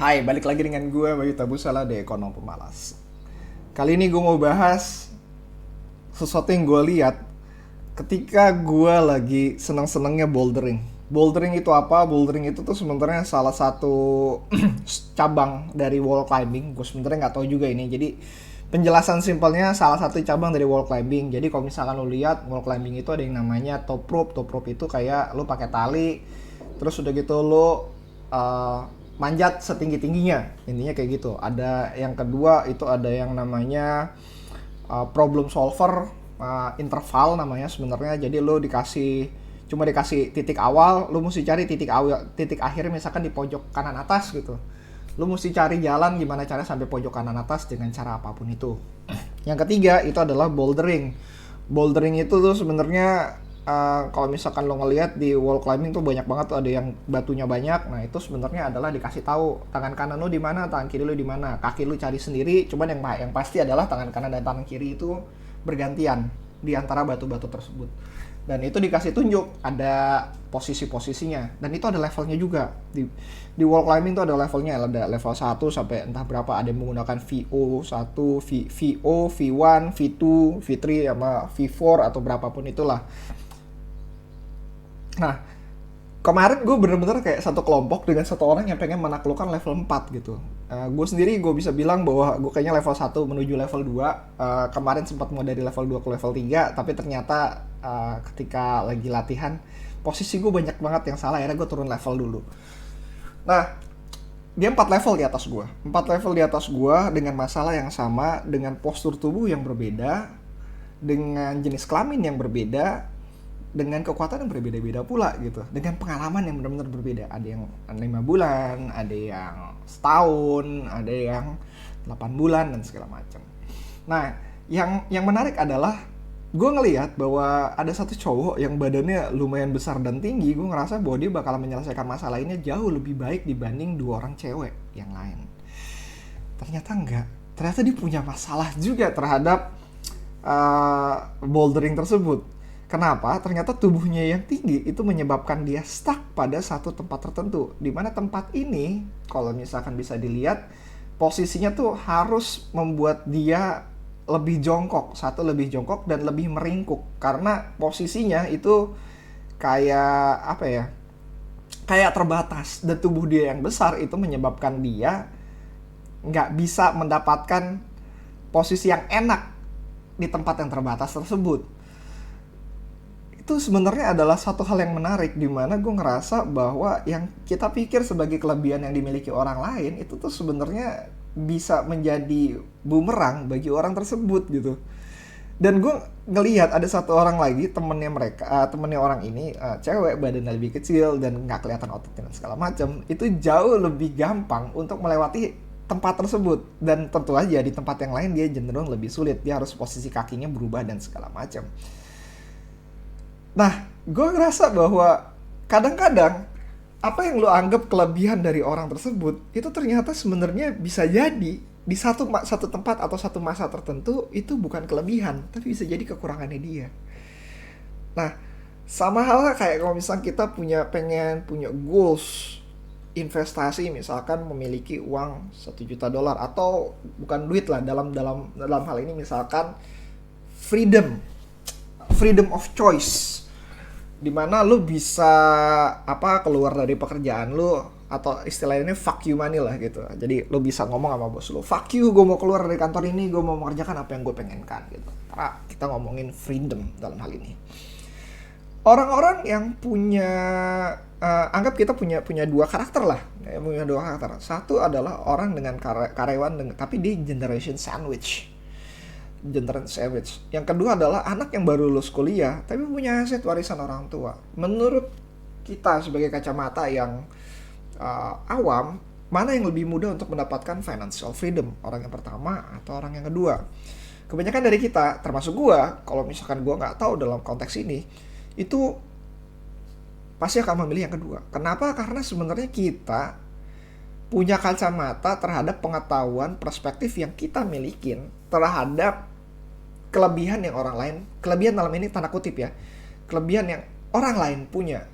Hai, balik lagi dengan gue Bayu Tabusala di Ekonom Pemalas. Kali ini gue mau bahas sesuatu yang gue lihat ketika gue lagi seneng-senengnya bouldering. Bouldering itu apa? Bouldering itu tuh sebenarnya salah satu cabang dari wall climbing. Gue sebenarnya nggak tahu juga ini. Jadi penjelasan simpelnya salah satu cabang dari wall climbing. Jadi kalau misalkan lo lihat wall climbing itu ada yang namanya top rope. Top rope itu kayak lo pakai tali, terus udah gitu lo manjat setinggi tingginya. Intinya kayak gitu. Ada yang kedua itu ada yang namanya problem solver, interval namanya sebenarnya. Jadi lo cuma dikasih titik awal, lo mesti cari titik akhir misalkan di pojok kanan atas gitu. Lo mesti cari jalan gimana cara sampai pojok kanan atas dengan cara apapun itu. Yang ketiga itu adalah bouldering. Bouldering itu tuh sebenarnya kalau misalkan lo ngelihat di wall climbing tuh banyak banget tuh, ada yang batunya banyak. Nah itu sebenarnya adalah dikasih tahu tangan kanan lo di mana, tangan kiri lo di mana. Kaki lo cari sendiri. Cuman yang pasti adalah tangan kanan dan tangan kiri itu bergantian di antara batu-batu tersebut. Dan itu dikasih tunjuk ada posisi-posisinya. Dan itu ada levelnya juga. Di wall climbing itu ada levelnya, ada level 1 sampai entah berapa. Ada yang menggunakan VO1, VO, V1, V2, V3 sama V4 atau berapapun itulah. Nah, kemarin gue bener-bener kayak satu kelompok dengan satu orang yang pengen menaklukkan level 4 gitu. Gue sendiri gue bisa bilang bahwa gue kayaknya level 1 menuju level 2. Kemarin sempat mau dari level 2 ke level 3, tapi ternyata ketika lagi latihan posisi gue banyak banget yang salah, akhirnya gue turun level dulu. Nah, dia 4 level di atas gue. 4 level di atas gue dengan masalah yang sama, dengan postur tubuh yang berbeda, dengan jenis kelamin yang berbeda, dengan kekuatan yang berbeda-beda pula gitu, dengan pengalaman yang benar-benar berbeda. Ada yang 5 bulan, ada yang setahun, ada yang 8 bulan dan segala macam. Nah, yang menarik adalah gue ngelihat bahwa ada satu cowok yang badannya lumayan besar dan tinggi. Gue ngerasa bahwa dia bakal menyelesaikan masalah ini jauh lebih baik dibanding 2 orang cewek yang lain. Ternyata enggak. Ternyata dia punya masalah juga terhadap bouldering tersebut. Kenapa? Ternyata tubuhnya yang tinggi itu menyebabkan dia stuck pada satu tempat tertentu. Di mana tempat ini, kalau misalkan bisa dilihat, posisinya tuh harus membuat dia lebih jongkok. Satu, lebih jongkok dan lebih meringkuk. Karena posisinya itu kayak apa ya? Kayak terbatas. Dan tubuh dia yang besar itu menyebabkan dia nggak bisa mendapatkan posisi yang enak di tempat yang terbatas tersebut. Itu sebenarnya adalah satu hal yang menarik, di mana gue ngerasa bahwa yang kita pikir sebagai kelebihan yang dimiliki orang lain itu tuh sebenarnya bisa menjadi bumerang bagi orang tersebut gitu. Dan gue ngelihat ada satu orang lagi, temennya orang ini, cewek, badannya lebih kecil dan nggak kelihatan ototnya dan segala macam, itu jauh lebih gampang untuk melewati tempat tersebut. Dan tentu aja di tempat yang lain dia cenderung lebih sulit, dia harus posisi kakinya berubah dan segala macam. Nah, gue ngerasa bahwa kadang-kadang apa yang lo anggap kelebihan dari orang tersebut itu ternyata sebenarnya bisa jadi di satu tempat atau satu masa tertentu itu bukan kelebihan, tapi bisa jadi kekurangannya dia. Nah, sama halnya kayak kalau misalnya kita pengen punya goals investasi, misalkan memiliki uang $1 juta, atau bukan duit lah, dalam hal ini misalkan freedom of choice, dimana lu bisa keluar dari pekerjaan lu, atau istilahnya fuck you money lah gitu. Jadi lu bisa ngomong sama bos lu, fuck you, gue mau keluar dari kantor ini, gue mau mengerjakan apa yang gue pengenkan gitu. Karena kita ngomongin freedom dalam hal ini. Orang-orang yang punya anggap kita punya 2 karakter lah, punya 2 karakter. Satu adalah orang dengan karyawan tapi dia generation sandwich. Yang kedua adalah anak yang baru lulus kuliah tapi punya aset warisan orang tua. Menurut kita sebagai kacamata yang awam, mana yang lebih mudah untuk mendapatkan financial freedom? Orang yang pertama atau orang yang kedua? Kebanyakan dari kita, termasuk gua, kalau misalkan gua nggak tahu dalam konteks ini, itu pasti akan memilih yang kedua. Kenapa? Karena sebenarnya kita punya kacamata terhadap pengetahuan, perspektif yang kita milikin terhadap kelebihan yang orang lain, kelebihan dalam ini tanda kutip ya, kelebihan yang orang lain punya.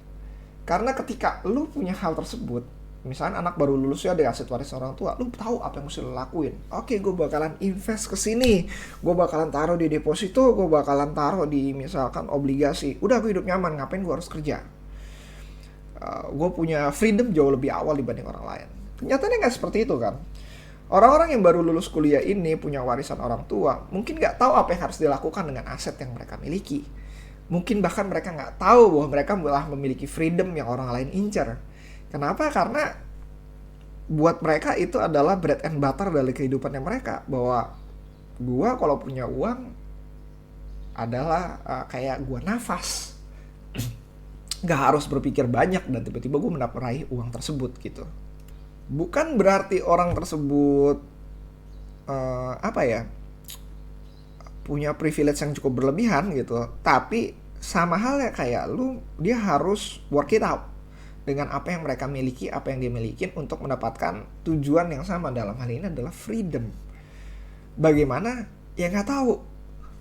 Karena ketika lu punya hal tersebut, Misalnya anak baru lulus ya dari aset waris orang tua, lu tahu apa yang mesti lu lakuin. Oke, gue bakalan invest ke sini, gue bakalan taruh di deposito, gue bakalan taruh di misalkan obligasi. Udah, gue hidup nyaman, ngapain gue harus kerja? Gue punya freedom jauh lebih awal dibanding orang lain. Kenyataannya nggak seperti itu kan. Orang-orang yang baru lulus kuliah ini punya warisan orang tua, mungkin nggak tahu apa yang harus dilakukan dengan aset yang mereka miliki. Mungkin bahkan mereka nggak tahu bahwa mereka malah memiliki freedom yang orang lain incer. Kenapa? Karena buat mereka itu adalah bread and butter dari kehidupannya mereka. Bahwa gua kalau punya uang adalah kayak gua nafas. Gak harus berpikir banyak dan tiba-tiba gua meraih uang tersebut gitu. Bukan berarti orang tersebut punya privilege yang cukup berlebihan gitu. Tapi sama halnya kayak lu, dia harus work it out dengan apa yang mereka miliki, apa yang dia miliki untuk mendapatkan tujuan yang sama. Dalam hal ini adalah freedom. Bagaimana? Ya nggak tahu.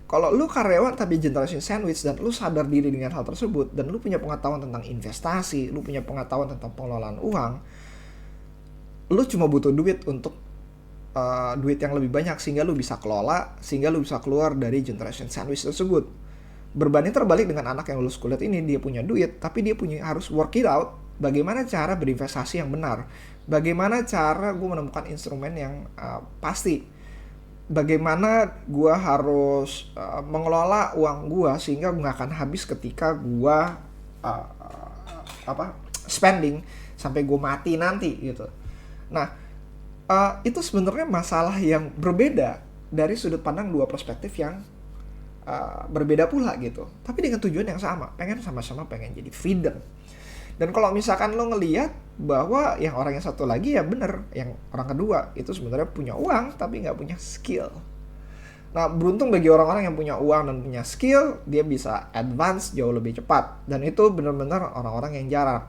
Kalau lu karyawan tapi generation sandwich dan lu sadar diri dengan hal tersebut dan lu punya pengetahuan tentang investasi, lu punya pengetahuan tentang pengelolaan uang, lu cuma butuh duit untuk duit yang lebih banyak sehingga lu bisa kelola, sehingga lu bisa keluar dari generation sandwich tersebut. Berbanding terbalik dengan anak yang lulus kuliah ini, dia punya duit tapi dia harus work it out. Bagaimana cara berinvestasi yang benar? Bagaimana cara gue menemukan instrumen yang pasti? Bagaimana gue harus mengelola uang gue sehingga gue gak akan habis ketika gue spending sampai gue mati nanti gitu. Nah, itu sebenarnya masalah yang berbeda dari sudut pandang dua perspektif yang berbeda pula gitu. Tapi dengan tujuan yang sama, sama-sama pengen jadi freedom. Dan kalau misalkan lo ngelihat bahwa yang orang yang satu lagi ya bener, yang orang kedua itu sebenarnya punya uang tapi nggak punya skill. Nah, beruntung bagi orang-orang yang punya uang dan punya skill, dia bisa advance jauh lebih cepat. Dan itu benar-benar orang-orang yang jarang.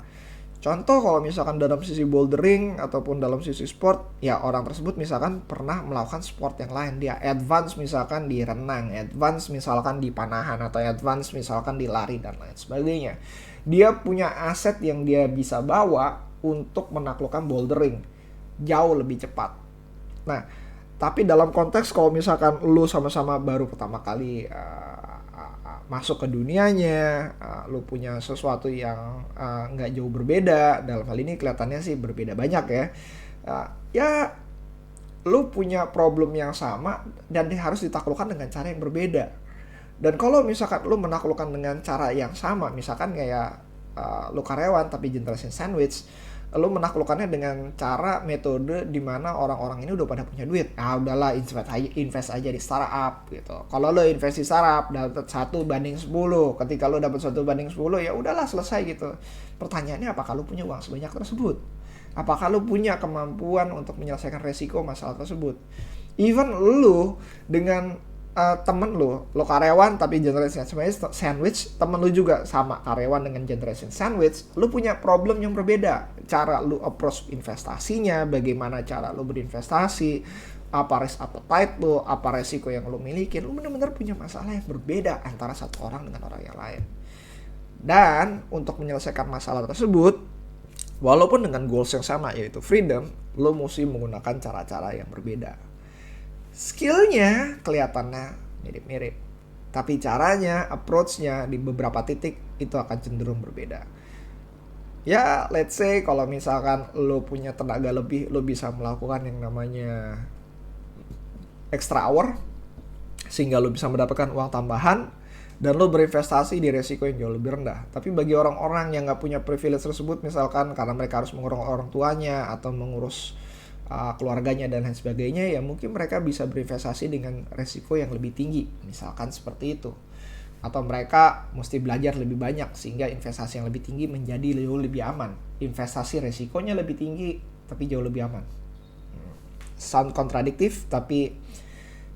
Contoh kalau misalkan dalam sisi bouldering ataupun dalam sisi sport, ya orang tersebut misalkan pernah melakukan sport yang lain. Dia advance misalkan di renang, advance misalkan di panahan, atau advance misalkan di lari dan lain sebagainya. Dia punya aset yang dia bisa bawa untuk menaklukkan bouldering jauh lebih cepat. Nah, tapi dalam konteks kalau misalkan lu sama-sama baru pertama kali masuk ke dunianya, lu punya sesuatu yang nggak jauh berbeda. Dalam hal ini kelihatannya sih berbeda banyak ya. Ya lu punya problem yang sama dan harus ditaklukkan dengan cara yang berbeda. Dan kalau misalkan lu menaklukkan dengan cara yang sama, misalkan kayak lu karyawan tapi generation sandwich, lu menaklukkannya dengan cara metode di mana orang-orang ini udah pada punya duit. Udahlah invest aja di startup gitu. Kalau lu invest di startup dapat 1/10, ketika lu dapat 1/10 ya udahlah selesai gitu. Pertanyaannya, apakah lu punya uang sebanyak tersebut? Apakah lu punya kemampuan untuk menyelesaikan resiko masalah tersebut? Even lu dengan temen lu karyawan tapi generation sandwich, temen lu juga sama karyawan dengan generation sandwich, lu punya problem yang berbeda. Cara lu approach investasinya, bagaimana cara lu berinvestasi, apa risk appetite lu, apa resiko yang lu miliki, lu benar-benar punya masalah yang berbeda antara satu orang dengan orang yang lain. Dan untuk menyelesaikan masalah tersebut, walaupun dengan goals yang sama yaitu freedom, lu mesti menggunakan cara-cara yang berbeda. Skillnya kelihatannya mirip-mirip, tapi caranya, approach-nya di beberapa titik itu akan cenderung berbeda. Ya, let's say kalau misalkan lo punya tenaga lebih, lo bisa melakukan yang namanya extra hour sehingga lo bisa mendapatkan uang tambahan dan lo berinvestasi di resiko yang jauh lebih rendah. Tapi bagi orang-orang yang nggak punya privilege tersebut, misalkan karena mereka harus mengurus orang tuanya atau mengurus keluarganya dan lain sebagainya, ya mungkin mereka bisa berinvestasi dengan resiko yang lebih tinggi, misalkan seperti itu. Atau mereka mesti belajar lebih banyak sehingga investasi yang lebih tinggi menjadi jauh lebih aman. Investasi resikonya lebih tinggi tapi jauh lebih aman. Sound kontradiktif, tapi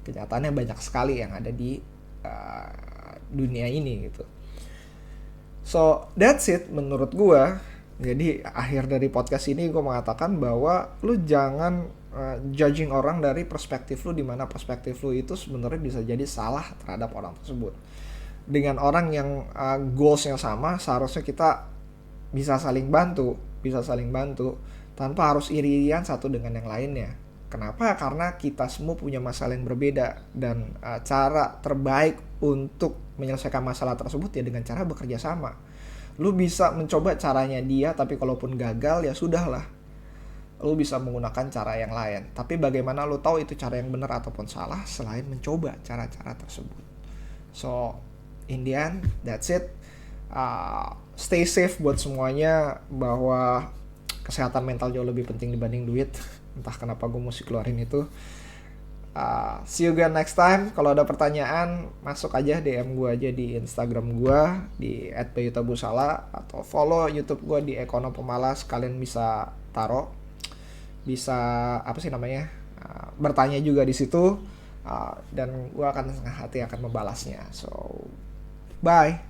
kenyataannya banyak sekali yang ada di dunia ini gitu. So that's it menurut gue. Jadi akhir dari podcast ini gue mengatakan bahwa lu jangan judging orang dari perspektif lu, di mana perspektif lu itu sebenarnya bisa jadi salah terhadap orang tersebut. Dengan orang yang goals yang sama, seharusnya kita bisa saling bantu. tanpa harus iri-irian satu dengan yang lainnya. Kenapa? Karena kita semua punya masalah yang berbeda, dan cara terbaik untuk menyelesaikan masalah tersebut ya dengan cara bekerja sama. Lu bisa mencoba caranya dia, tapi kalaupun gagal ya sudahlah. Lu bisa menggunakan cara yang lain. Tapi bagaimana lu tahu itu cara yang benar ataupun salah selain mencoba cara-cara tersebut. So, in the end, that's it. Stay safe buat semuanya, bahwa kesehatan mental jauh lebih penting dibanding duit. Entah kenapa gue mesti keluarin itu. See you again next time. Kalau ada pertanyaan, masuk aja DM gue aja di Instagram gue di @bayutabusala, atau follow YouTube gue di Ekonom Pemalas. Kalian bisa bisa bertanya juga di situ, dan gue akan senang hati akan membalasnya. So, bye.